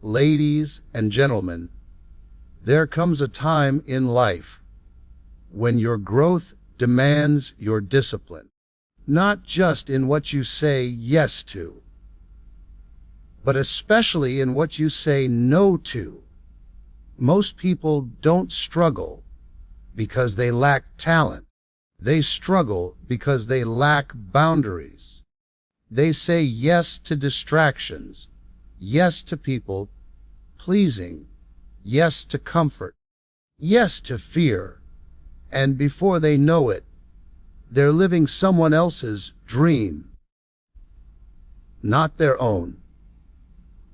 Ladies and gentlemen, there comes a time in life when your growth demands your discipline, not just in what you say yes to, but especially in what you say no to. Most people don't struggle because they lack talent. They struggle because they lack boundaries. They say yes to distractions, yes to people pleasing, yes to comfort, yes to fear, and before they know it, they're living someone else's dream, not their own.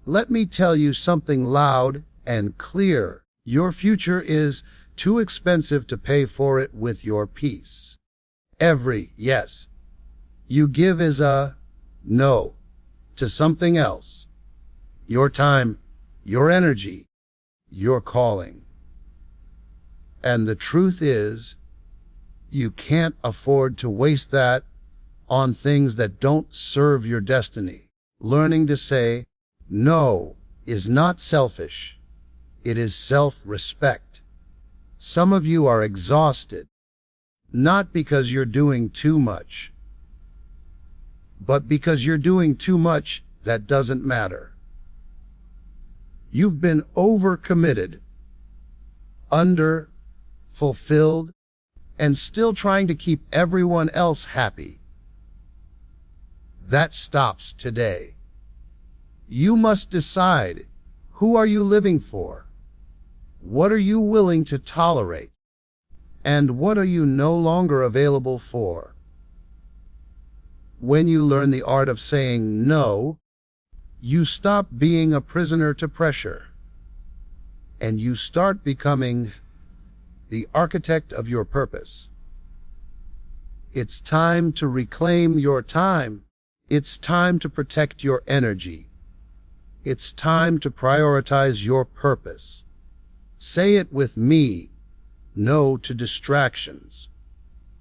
Let me tell you something loud and clear. Your future is too expensive to pay for it with your peace. Every yes you give is a no to something else. Your time, your energy, your calling. And the truth is, you can't afford to waste that on things that don't serve your destiny. Learning to say no is not selfish. It is self-respect. Some of you are exhausted, not because you're doing too much, but because you're doing too much that doesn't matter. You've been overcommitted, under-fulfilled, and still trying to keep everyone else happy. That stops today. You must decide, who are you living for? What are you willing to tolerate? And what are you no longer available for? When you learn the art of saying no, you stop being a prisoner to pressure, and you start becoming the architect of your purpose. It's time to reclaim your time. It's time to protect your energy. It's time to prioritize your purpose. Say it with me. No to distractions.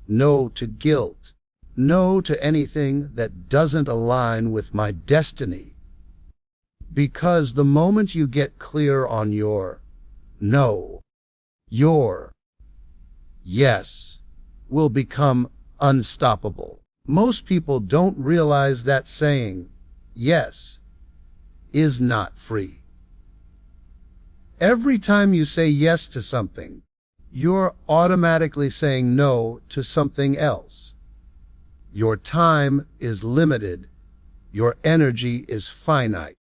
No to guilt. No to anything that doesn't align with my destiny. Because the moment you get clear on your no, your yes will become unstoppable. Most people don't realize that saying yes is not free. Every time you say yes to something, you're automatically saying no to something else. Your time is limited, your energy is finite,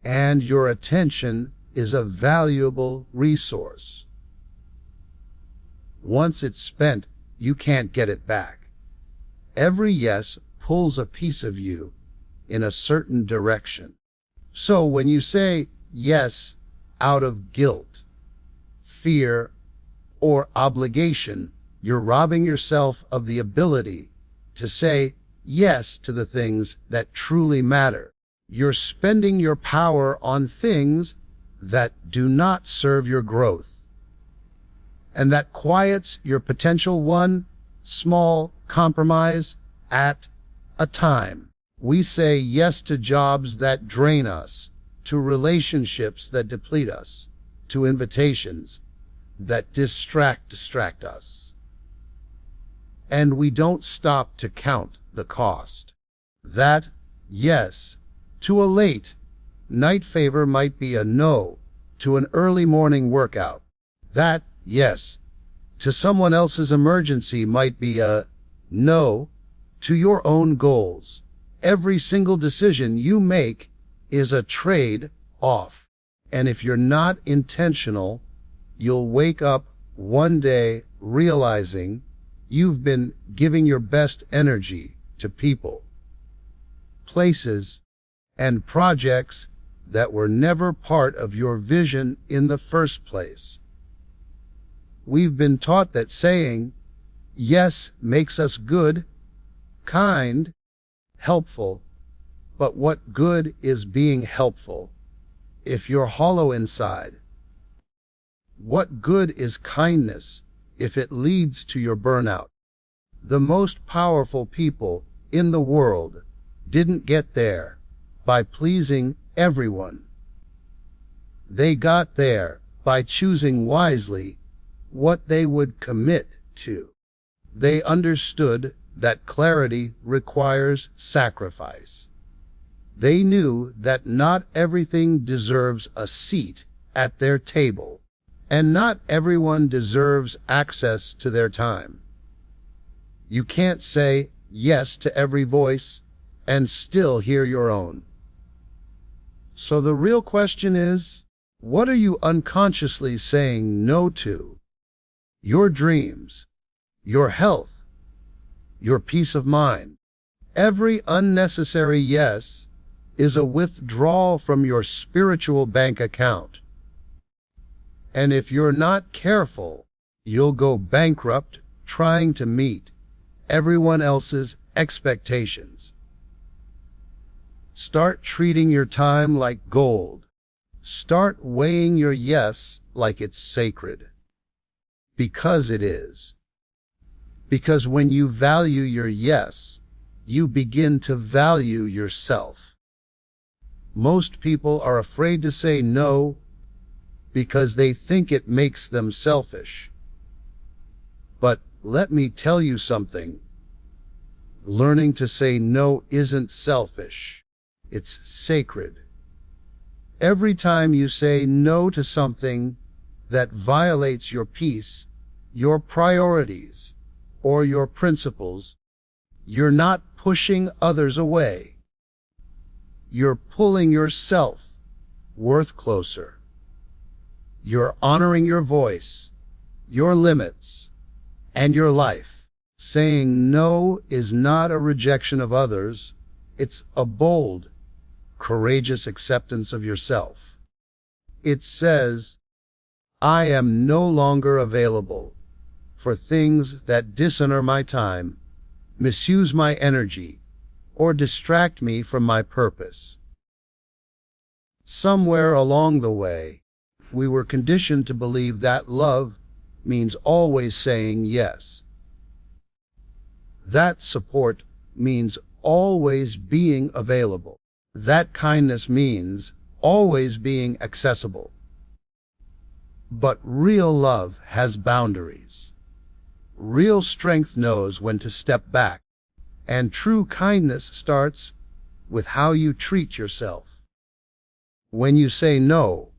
and your attention is a valuable resource. Once it's spent, you can't get it back. Every yes pulls a piece of you in a certain direction. So when you say yes out of guilt, fear, or obligation, you're robbing yourself of the ability to say yes to the things that truly matter. You're spending your power on things that do not serve your growth, and that quiets your potential one small compromise at a time. We say yes to jobs that drain us, to relationships that deplete us, to invitations that distract us. And we don't stop to count the cost. That yes to a late night favor might be a no to an early morning workout. That yes to someone else's emergency might be a no to your own goals. Every single decision you make is a trade-off. And if you're not intentional, you'll wake up one day realizing you've been giving your best energy to people, places, and projects that were never part of your vision in the first place. We've been taught that saying yes makes us good, kind, helpful, but what good is being helpful if you're hollow inside? What good is kindness if it leads to your burnout? The most powerful people in the world didn't get there by pleasing everyone. They got there by choosing wisely what they would commit to. They understood that clarity requires sacrifice. They knew that not everything deserves a seat at their table, and not everyone deserves access to their time. You can't say yes to every voice and still hear your own. So the real question is, what are you unconsciously saying no to? Your dreams, your health, your peace of mind. Every unnecessary yes is a withdrawal from your spiritual bank account. And if you're not careful, you'll go bankrupt trying to meet everyone else's expectations. Start treating your time like gold. Start weighing your yes like it's sacred. Because it is. Because when you value your yes, you begin to value yourself. Most people are afraid to say no because they think it makes them selfish. But let me tell you something. Learning to say no isn't selfish. It's sacred. Every time you say no to something that violates your peace, your priorities, or your principles, you're not pushing others away. You're pulling your self-worth closer. You're honoring your voice, your limits, and your life. Saying no is not a rejection of others. It's a bold, courageous acceptance of yourself. It says, I am no longer available for things that dishonor my time, misuse my energy, or distract me from my purpose. Somewhere along the way, we were conditioned to believe that love means always saying yes. That support means always being available. That kindness means always being accessible. But real love has boundaries. Real strength knows when to step back. And true kindness starts with how you treat yourself. When you say no,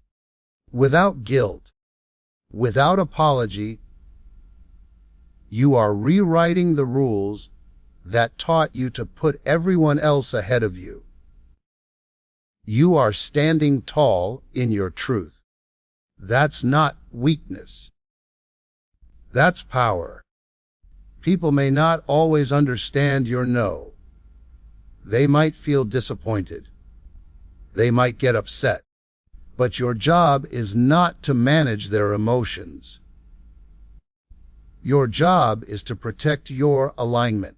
without guilt, without apology, you are rewriting the rules that taught you to put everyone else ahead of you. You are standing tall in your truth. That's not weakness. That's power. People may not always understand your no. They might feel disappointed. They might get upset. But your job is not to manage their emotions. Your job is to protect your alignment.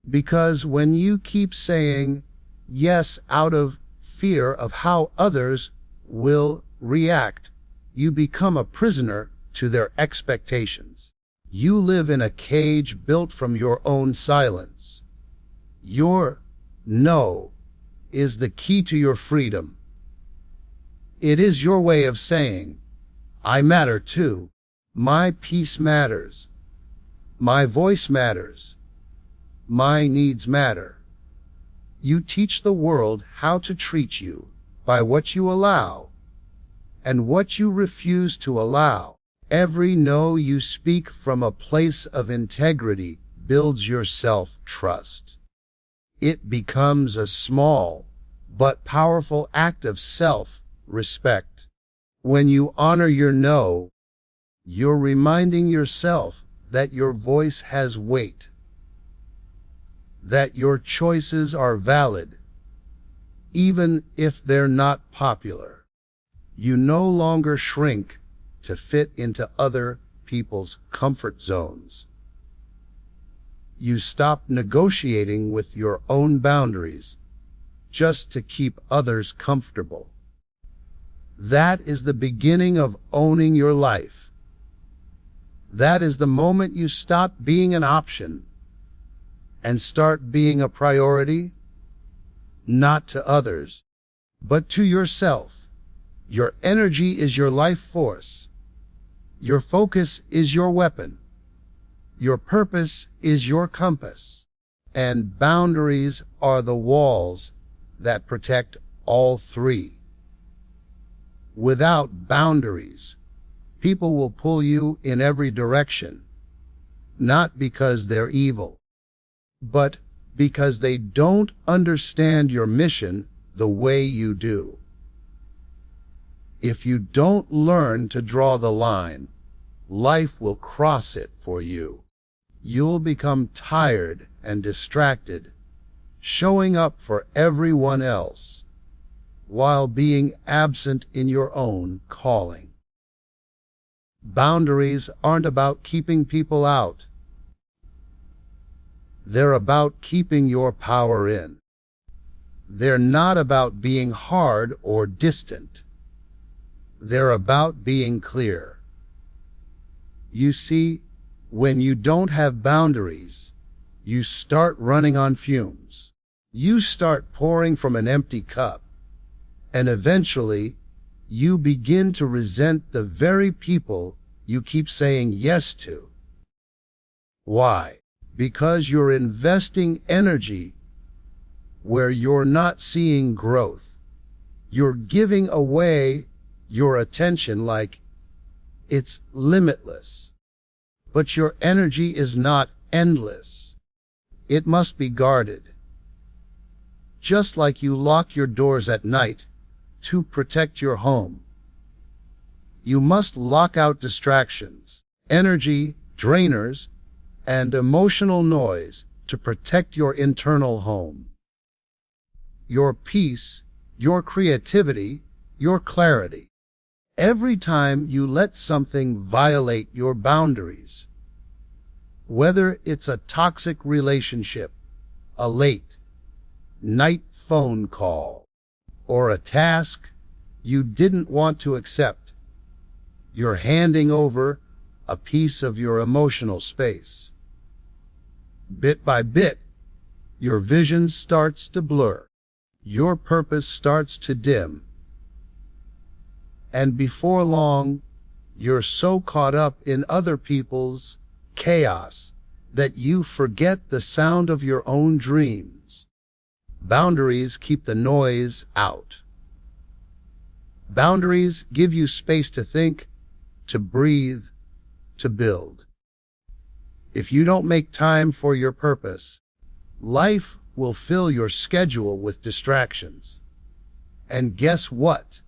Because when you keep saying yes out of fear of how others will react, you become a prisoner to their expectations. You live in a cage built from your own silence. Your no is the key to your freedom. It is your way of saying, I matter too. My peace matters. My voice matters. My needs matter. You teach the world how to treat you by what you allow and what you refuse to allow. Every no you speak from a place of integrity builds your self-trust. It becomes a small but powerful act of self-respect. When you honor your no, you're reminding yourself that your voice has weight, that your choices are valid, even if they're not popular. You no longer shrink to fit into other people's comfort zones. You stop negotiating with your own boundaries just to keep others comfortable. That is the beginning of owning your life. That is the moment you stop being an option and start being a priority, not to others, but to yourself. Your energy is your life force. Your focus is your weapon. Your purpose is your compass. And boundaries are the walls that protect all three. Without boundaries, people will pull you in every direction, not because they're evil, but because they don't understand your mission the way you do. If you don't learn to draw the line, life will cross it for you. You'll become tired and distracted, showing up for everyone else, while being absent in your own calling. Boundaries aren't about keeping people out. They're about keeping your power in. They're not about being hard or distant. They're about being clear. You see, when you don't have boundaries, you start running on fumes. You start pouring from an empty cup, and eventually, you begin to resent the very people you keep saying yes to. Why? Because you're investing energy where you're not seeing growth. You're giving away your attention like it's limitless. But your energy is not endless. It must be guarded. Just like you lock your doors at night to protect your home, you must lock out distractions, energy drainers, and emotional noise to protect your internal home. Your peace, your creativity, your clarity. Every time you let something violate your boundaries, whether it's a toxic relationship, a late night phone call, or a task you didn't want to accept, you're handing over a piece of your emotional space. Bit by bit, your vision starts to blur. Your purpose starts to dim. And before long, you're so caught up in other people's chaos that you forget the sound of your own dreams. Boundaries keep the noise out. Boundaries give you space to think, to breathe, to build. If you don't make time for your purpose, life will fill your schedule with distractions. And guess what?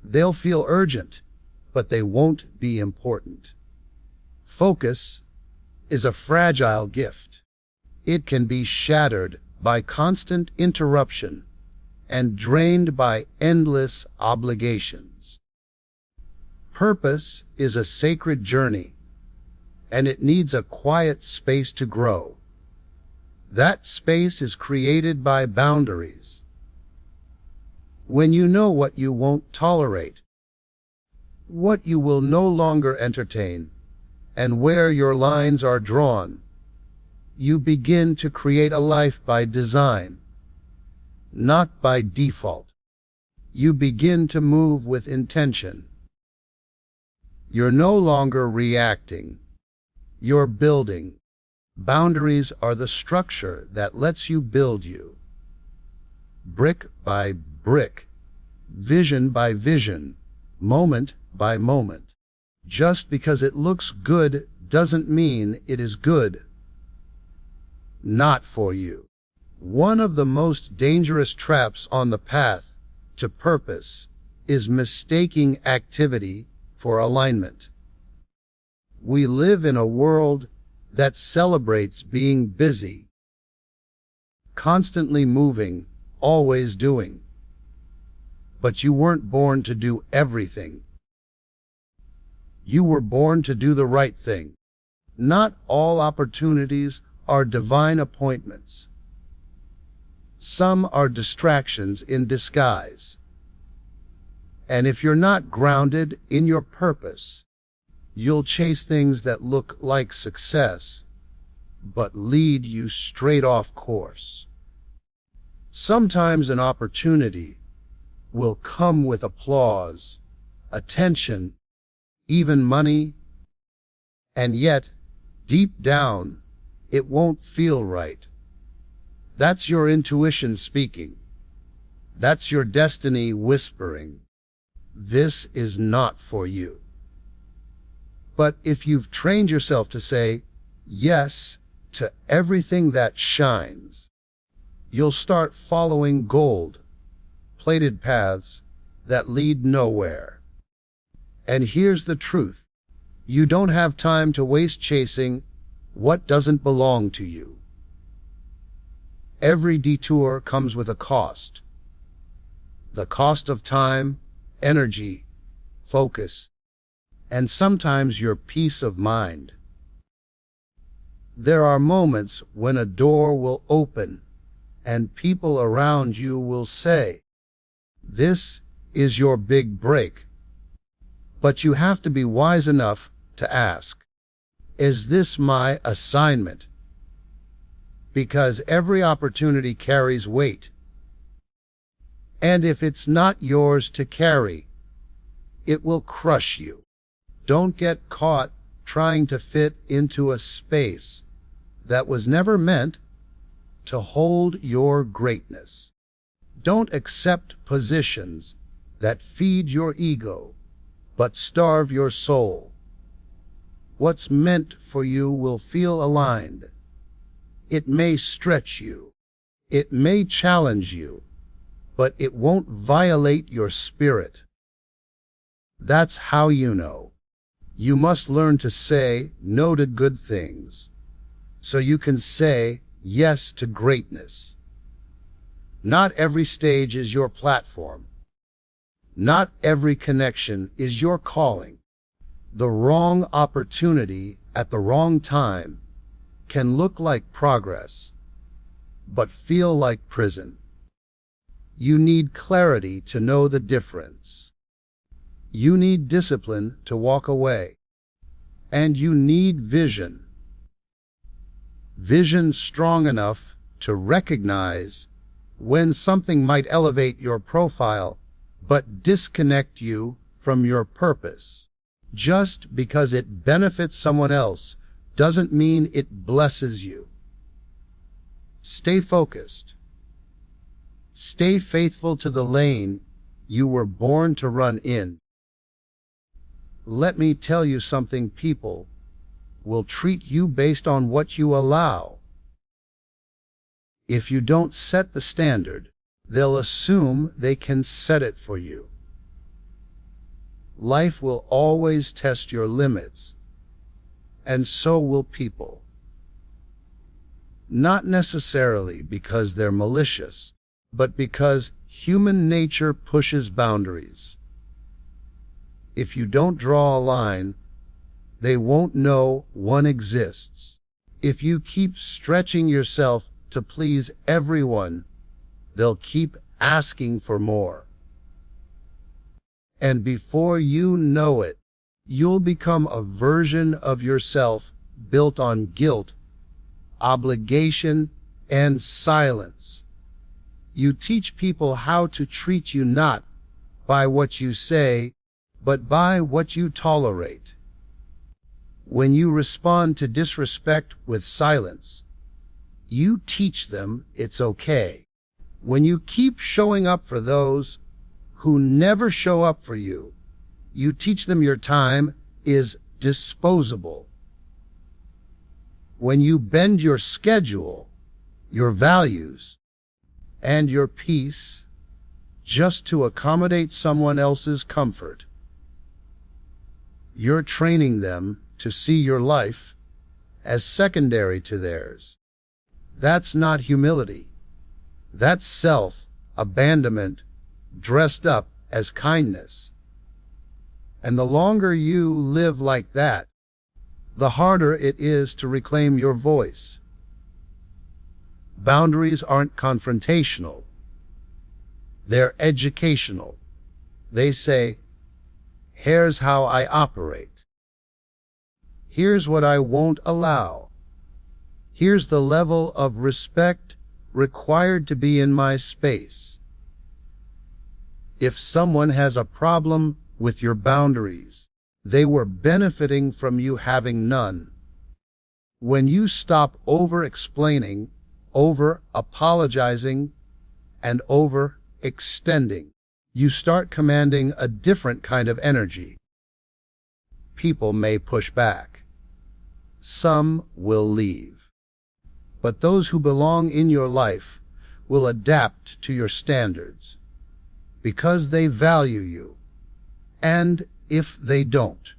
They'll feel urgent, but they won't be important. Focus is a fragile gift. It can be shattered by constant interruption and drained by endless obligations. Purpose is a sacred journey, and it needs a quiet space to grow. That space is created by boundaries. When you know what you won't tolerate, what you will no longer entertain, and where your lines are drawn, you begin to create a life by design, not by default. You begin to move with intention. You're no longer reacting. You're building. Boundaries are the structure that lets you build you. Brick by brick, vision by vision, moment by moment. Just because it looks good doesn't mean it is good. Not for you. One of the most dangerous traps on the path to purpose is mistaking activity for alignment. We live in a world that celebrates being busy, constantly moving, always doing. But you weren't born to do everything. You were born to do the right thing. Not all opportunities are divine appointments. Some are distractions in disguise. And if you're not grounded in your purpose, you'll chase things that look like success, but lead you straight off course. Sometimes an opportunity will come with applause, attention, even money, and yet, deep down, it won't feel right. That's your intuition speaking. That's your destiny whispering. This is not for you. But if you've trained yourself to say yes to everything that shines, you'll start following gold-plated paths that lead nowhere. And here's the truth. You don't have time to waste chasing what doesn't belong to you. Every detour comes with a cost. The cost of time, energy, focus, and sometimes your peace of mind. There are moments when a door will open and people around you will say, "This is your big break." But you have to be wise enough to ask, "Is this my assignment?" Because every opportunity carries weight. And if it's not yours to carry, it will crush you. Don't get caught trying to fit into a space that was never meant to hold your greatness. Don't accept positions that feed your ego, but starve your soul. What's meant for you will feel aligned. It may stretch you. It may challenge you, but it won't violate your spirit. That's how you know. You must learn to say no to good things, so you can say yes to greatness. Not every stage is your platform. Not every connection is your calling. The wrong opportunity at the wrong time can look like progress, but feel like prison. You need clarity to know the difference. You need discipline to walk away. And you need vision. Vision strong enough to recognize when something might elevate your profile, but disconnect you from your purpose. Just because it benefits someone else doesn't mean it blesses you. Stay focused. Stay faithful to the lane you were born to run in. Let me tell you something, people will treat you based on what you allow. If you don't set the standard, they'll assume they can set it for you. Life will always test your limits, and so will people. Not necessarily because they're malicious, but because human nature pushes boundaries. If you don't draw a line, they won't know one exists. If you keep stretching yourself to please everyone, they'll keep asking for more. And before you know it, you'll become a version of yourself built on guilt, obligation, and silence. You teach people how to treat you not by what you say, but by what you tolerate. When you respond to disrespect with silence, you teach them it's okay. When you keep showing up for those who never show up for you, you teach them your time is disposable. When you bend your schedule, your values, and your peace just to accommodate someone else's comfort, you're training them to see your life as secondary to theirs. That's not humility. That's self-abandonment dressed up as kindness. And the longer you live like that, the harder it is to reclaim your voice. Boundaries aren't confrontational. They're educational. They say, "Here's how I operate. Here's what I won't allow. Here's the level of respect required to be in my space." If someone has a problem with your boundaries, they were benefiting from you having none. When you stop over-explaining, over-apologizing, and over-extending, you start commanding a different kind of energy. People may push back. Some will leave. But those who belong in your life will adapt to your standards because they value you. And if they don't,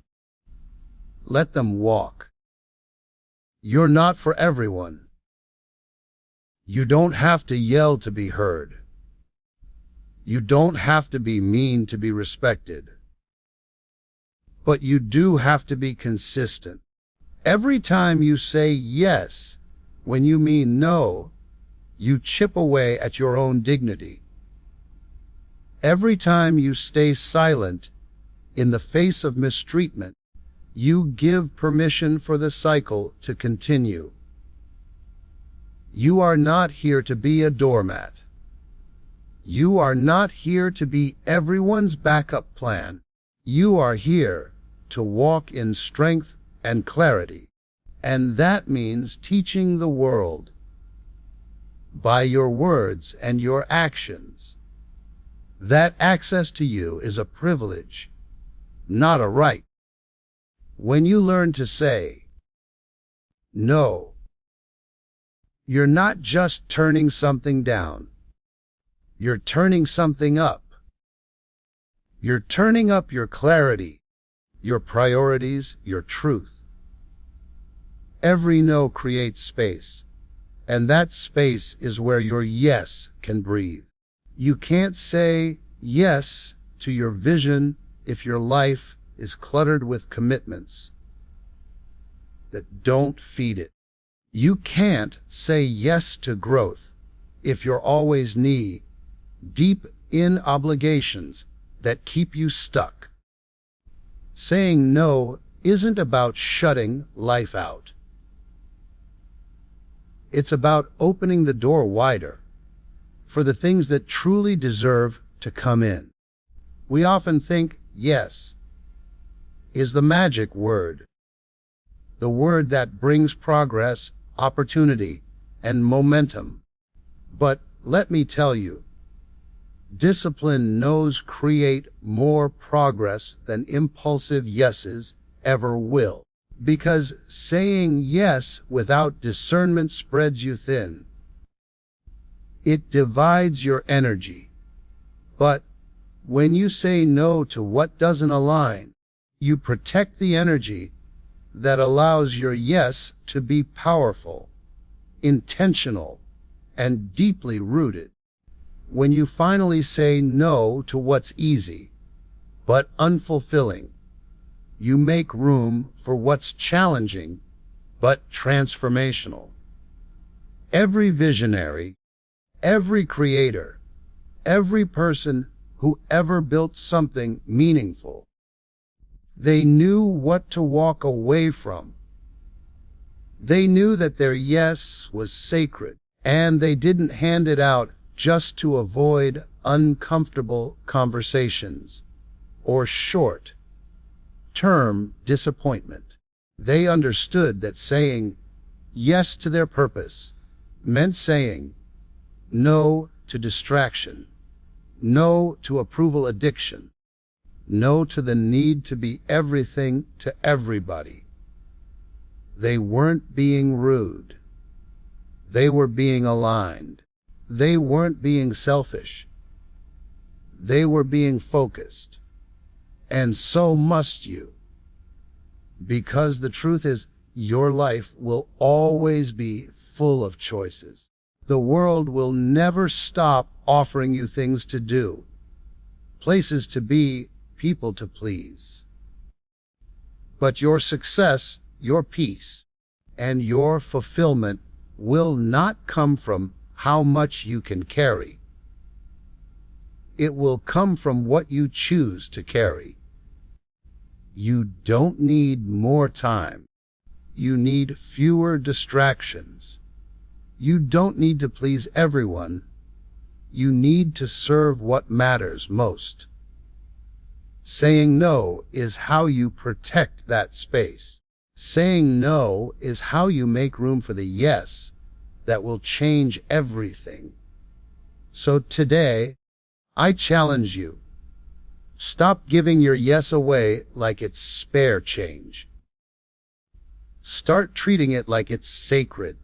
let them walk. You're not for everyone. You don't have to yell to be heard. You don't have to be mean to be respected. But you do have to be consistent. Every time you say yes when you mean no, you chip away at your own dignity. Every time you stay silent in the face of mistreatment, you give permission for the cycle to continue. You are not here to be a doormat. You are not here to be everyone's backup plan. You are here to walk in strength and clarity. And that means teaching the world by your words and your actions that access to you is a privilege, not a right. When you learn to say no, you're not just turning something down. You're turning something up. You're turning up your clarity, your priorities, your truth. Every no creates space, and that space is where your yes can breathe. You can't say yes to your vision if your life is cluttered with commitments that don't feed it. You can't say yes to growth if you're always knee-deep in obligations that keep you stuck. Saying no isn't about shutting life out. It's about opening the door wider for the things that truly deserve to come in. We often think yes is the magic word, the word that brings progress, opportunity, and momentum. But let me tell you, disciplined no's create more progress than impulsive yeses ever will. Because saying yes without discernment spreads you thin. It divides your energy. But when you say no to what doesn't align, you protect the energy that allows your yes to be powerful, intentional, and deeply rooted. When you finally say no to what's easy, but unfulfilling, you make room for what's challenging, but transformational. Every visionary, every creator, every person who ever built something meaningful, they knew what to walk away from. They knew that their yes was sacred, and they didn't hand it out just to avoid uncomfortable conversations or short-term disappointment. They understood that saying yes to their purpose meant saying no to distraction, no to approval addiction, no to the need to be everything to everybody. They weren't being rude. They were being aligned. They weren't being selfish. They were being focused. And so must you. Because the truth is, your life will always be full of choices. The world will never stop offering you things to do, places to be, people to please. But your success, your peace, and your fulfillment will not come from how much you can carry. It will come from what you choose to carry. You don't need more time. You need fewer distractions. You don't need to please everyone. You need to serve what matters most. Saying no is how you protect that space. Saying no is how you make room for the yes that will change everything. So today, I challenge you. Stop giving your yes away like it's spare change. Start treating it like it's sacred.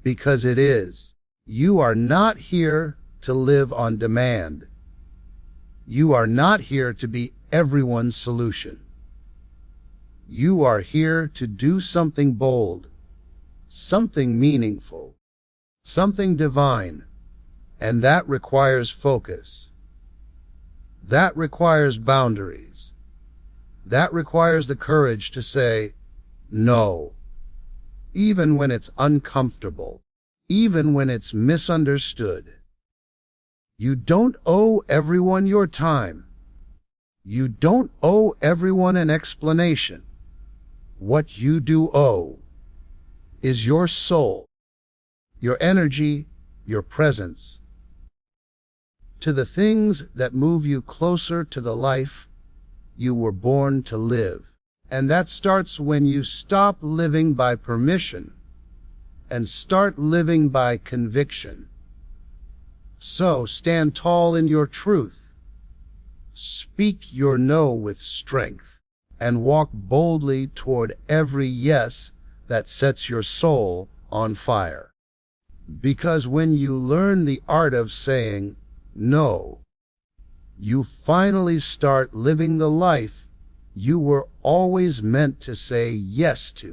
Because it is. You are not here to live on demand. You are not here to be everyone's solution. You are here to do something bold, something meaningful, something divine, and that requires focus. That requires boundaries. That requires the courage to say no, even when it's uncomfortable, even when it's misunderstood. You don't owe everyone your time. You don't owe everyone an explanation. What you do owe is your soul, your energy, your presence, to the things that move you closer to the life you were born to live. And that starts when you stop living by permission and start living by conviction. So stand tall in your truth. Speak your no with strength and walk boldly toward every yes that sets your soul on fire. Because when you learn the art of saying no, you finally start living the life you were always meant to say yes to.